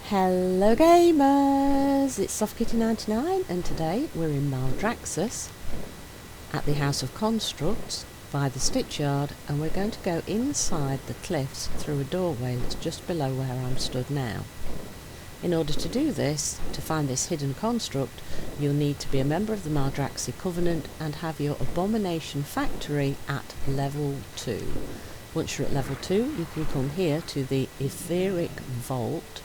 Hello gamers, it's SoftKitty99 and today we're in Maldraxxus at the House of Constructs by the Stitch Yard, and we're going to go inside the cliffs through a doorway that's just below where I'm stood now. In order to do this, to find this hidden construct, you'll need to be a member of the Maldraxxus Covenant and have your Abomination Factory at level 2. Once you're at level 2, you can come here to the Etheric Vault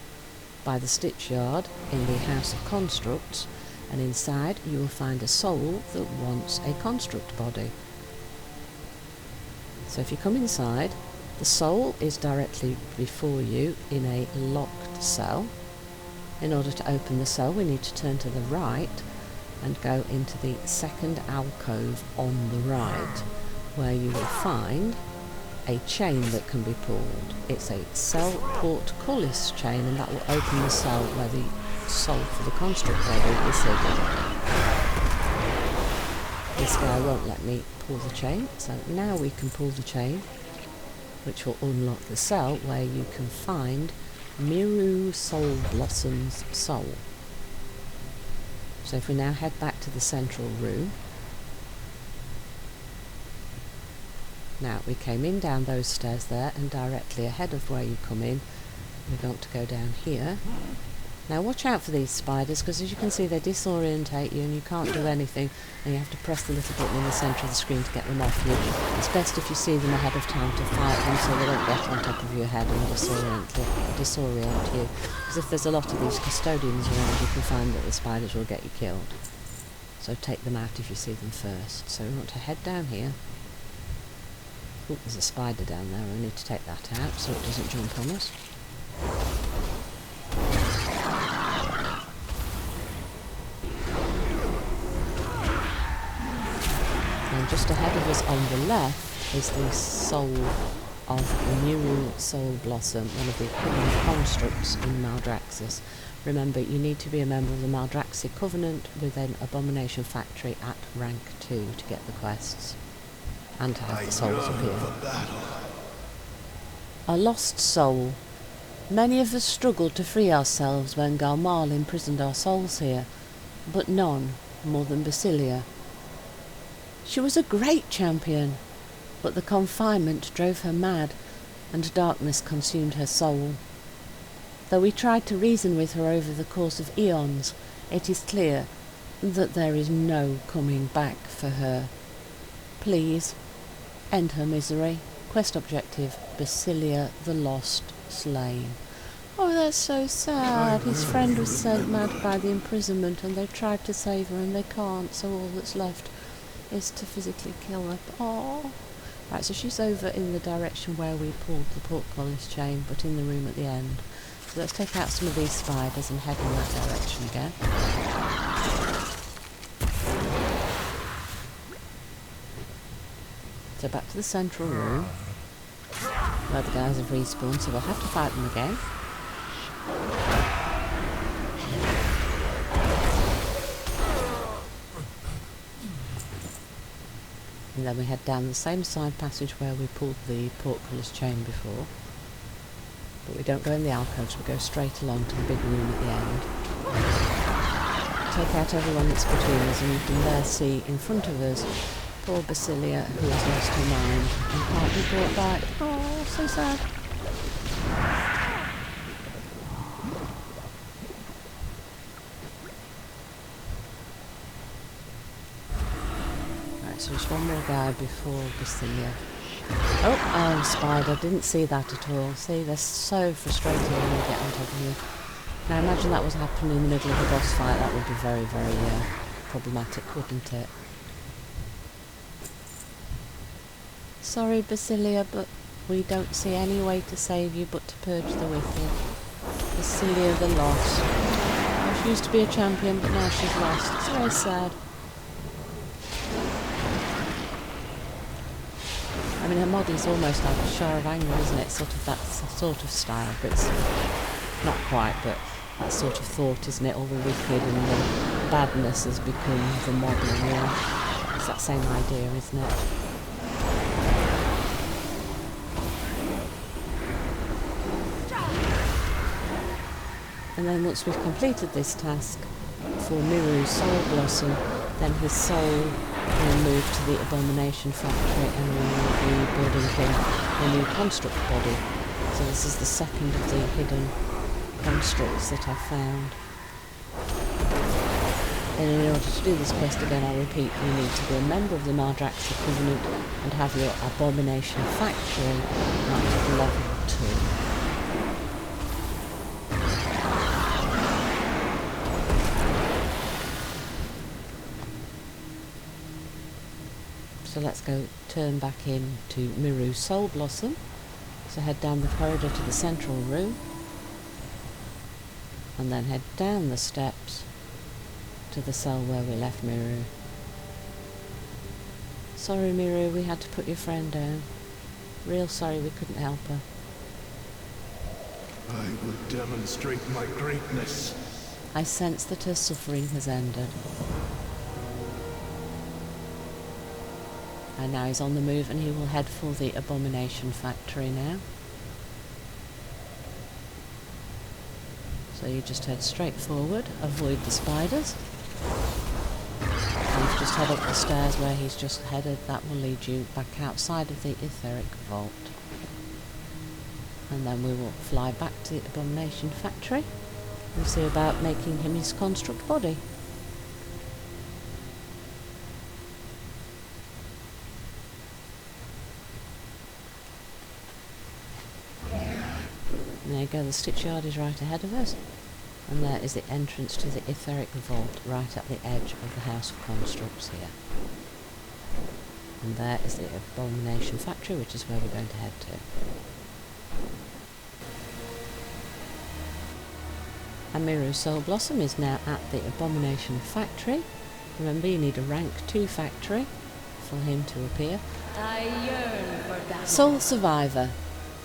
by the Stitch Yard in the House of Constructs, and inside you will find a soul that wants a construct body. So if you come inside, the soul is directly before you in a locked cell. In order to open the cell, we need to turn to the right and go into the second alcove on the right, where you will find a chain that can be pulled. It's a cell portcullis chain, and that will open the cell where the soul for the construct body is hidden. This guy won't let me pull the chain, so now we can pull the chain, which will unlock the cell where you can find Miru Soulblossom's soul. So if we now head back to the central room. Now, we came in down those stairs there, and directly ahead of where you come in, we're going to go down here. Now watch out for these spiders, because as you can see they disorientate you and you can't do anything, and you have to press the little button in the centre of the screen to get them off you. It's best if you see them ahead of time to fight them so they don't get on top of your head and disorient you. Because if there's a lot of these custodians around, you can find that the spiders will get you killed. So take them out if you see them first. So we want to head down here. Oh, there's a spider down there. We need to take that out so it doesn't jump on us. And just ahead of us on the left is the soul of Miru Soulblossom, one of the hidden constructs in Maldraxxus. Remember, you need to be a member of the Maldraxxus Covenant with an Abomination Factory at rank 2 to get the quests, and to have the souls appear. A lost soul. Many of us struggled to free ourselves when Galmal imprisoned our souls here, but none more than Basilia. She was a great champion, but the confinement drove her mad, and darkness consumed her soul. Though we tried to reason with her over the course of eons, it is clear that there is no coming back for her. Please, end her misery. Quest objective, Basilia the Lost Slain. Oh, that's so sad. His friend was sent mad by the imprisonment, and they've tried to save her and they can't, so all that's left is to physically kill her. Oh. Right, so she's over in the direction where we pulled the portcullis chain, but in the room at the end. So let's take out some of these spiders and head in that direction again. So back to the central room, where the guys have respawned, so we'll have to fight them again. And then we head down the same side passage where we pulled the portcullis chain before. But we don't go in the alcoves, we go straight along to the big room at the end. Take out everyone that's between us, and you can there see in front of us poor Basilia, who has lost her mind and can't be brought back. Oh, so sad. Right, so there's one more guy before Basilia. Oh, spider, didn't see that at all. See, they're so frustrating when they get on top of you. Now imagine that was happening in the middle of a boss fight. That would be very, very problematic, wouldn't it? Sorry, Basilia, but we don't see any way to save you but to purge the wicked. Basilia the Lost. Oh, she used to be a champion, but now she's lost. It's very sad. I mean, her model's almost like a Shah of Anger, isn't it? Sort of that sort of style, but it's not quite, but that sort of thought, isn't it? All the wicked and the badness has become the model, yeah. It's that same idea, isn't it? And then once we've completed this task for Miru Soulblossom, then his soul will move to the Abomination Factory and we will be building him a new construct body. So this is the second of the hidden constructs that I found. And in order to do this quest again, I repeat, you need to be a member of the Maldraxxus Covenant and have your Abomination Factory at level 2. So let's go turn back in to Miru Soulblossom. So head down the corridor to the central room and then head down the steps to the cell where we left Miru. Sorry Miru, we had to put your friend down. Real sorry we couldn't help her. I will demonstrate my greatness. I sense that her suffering has ended. And now he's on the move and he will head for the Abomination Factory now. So you just head straight forward, avoid the spiders. And just head up the stairs where he's just headed. That will lead you back outside of the etheric vault. And then we will fly back to the Abomination Factory and see about making him his construct body. There you go, the stitch yard is right ahead of us, and there is the entrance to the etheric vault right at the edge of the House of Constructs here. And there is the Abomination Factory, which is where we're going to head to. And Miru Soulblossom is now at the Abomination Factory. Remember, you need a rank 2 factory for him to appear. I yearn for battle. Soul Survivor.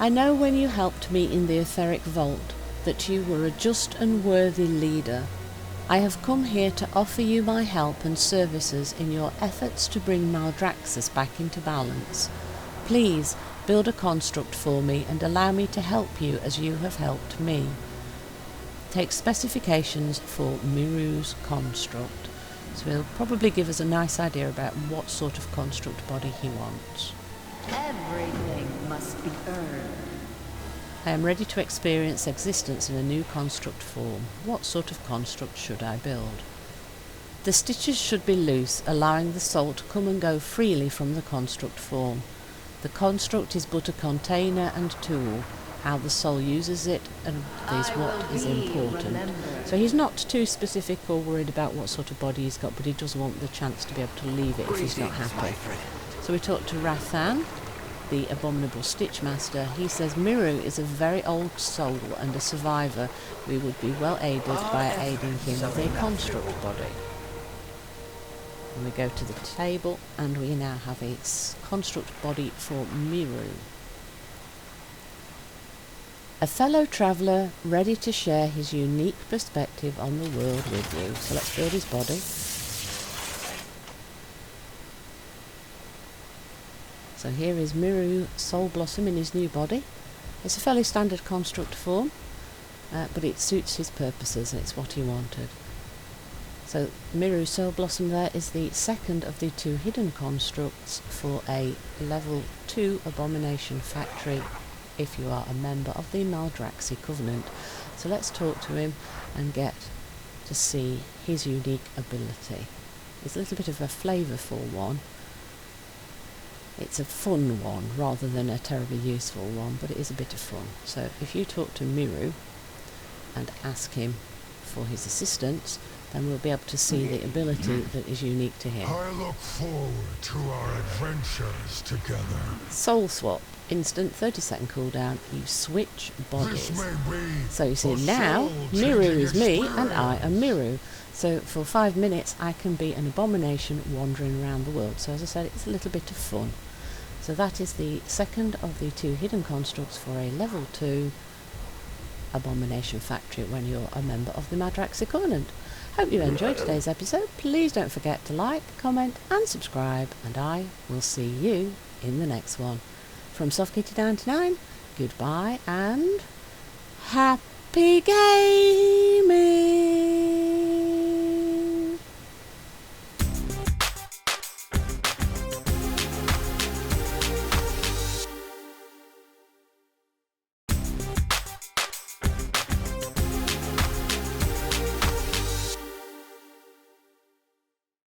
I know when you helped me in the etheric vault that you were a just and worthy leader. I have come here to offer you my help and services in your efforts to bring Maldraxxus back into balance. Please build a construct for me and allow me to help you as you have helped me. Take specifications for Miru's construct. So he'll probably give us a nice idea about what sort of construct body he wants. Everything must be earned. I am ready to experience existence in a new construct form. What sort of construct should I build? The stitches should be loose, allowing the soul to come and go freely from the construct form. The construct is but a container and tool. How the soul uses it and is what is important. So he's not too specific or worried about what sort of body he's got, but he does want the chance to be able to leave it if he's not happy. So we talked to Rathan, the abominable stitch master. He says Miru is a very old soul and a survivor. We would be well aided by aiding him with a construct body. And we go to the table and we now have a construct body for Miru. A fellow traveller ready to share his unique perspective on the world with you. So let's build his body. So here is Miru Soulblossom in his new body. It's a fairly standard construct form, but it suits his purposes and it's what he wanted. So Miru Soulblossom there is the second of the 2 hidden constructs for a level 2 Abomination Factory if you are a member of the Maldraxxus Covenant. So let's talk to him and get to see his unique ability. It's a little bit of a flavourful one. It's a fun one rather than a terribly useful one, but it is a bit of fun. So if you talk to Miru and ask him for his assistance, then we'll be able to see the ability that is unique to him. I look forward to our adventures together. Soul swap. Instant 30-second cooldown. You switch bodies. This may be So you see a now, Miru soul-changing is me and I experience. am Miru. So for 5 minutes I can be an abomination wandering around the world. So as I said, it's a little bit of fun. So that is the second of the 2 hidden constructs for a level 2 Abomination Factory when you're a member of the Maldraxxus Covenant. Hope you enjoyed today's episode. Please don't forget to like, comment and subscribe, and I will see you in the next one. From SoftKitty99, goodbye and happy games!